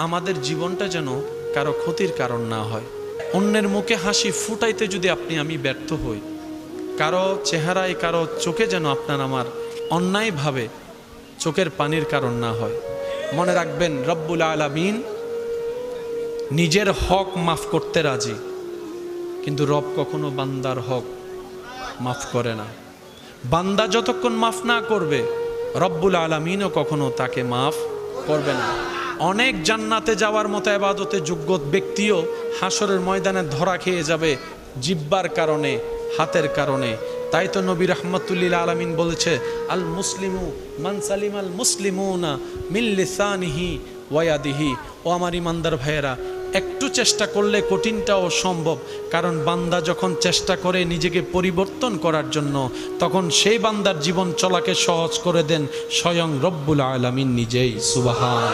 আমাদের জীবনটা যেন কারো ক্ষতির কারণ না হয়। অন্যের মুখে হাসি ফুটাইতে যদি আপনি আমি ব্যর্থ হই, কারো চেহারায় কারো চোখে যেন আপনার আমার অন্যায়ভাবে চোখের পানির কারণ না হয়। মনে রাখবেন, রব্বুল আলামিন নিজের হক মাফ করতে রাজি, কিন্তু রব কখনো বান্দার হক মাফ করে না। বান্দা যতক্ষণ মাফ না করবে, রব্বুল আলামিনও কখনো তাকে মাফ করবে না। অনেক জান্নাতে যাওয়ার মতো ইবাদতে যোগ্য ব্যক্তিও হাসরের ময়দানে ধরা খেয়ে যাবে জিব্বার কারণে, হাতের কারণে। তাই তো নবী রাহমাতুল্লিল আলামিন বলেছে, আল মুসলিমু মান সালিম আল মুসলিমুনা মিন লিসানিহি ওয়া ইয়াদিহি। ও আমার ইমানদার ভাইয়েরা, একটু চেষ্টা করলে কঠিনটাও সম্ভব। কারণ বান্দা যখন চেষ্টা করে নিজেকে পরিবর্তন করার জন্য, তখন সেই বান্দার জীবন চলাকে সহজ করে দেন স্বয়ং রব্বুল আলামিন নিজেই। সুবহান।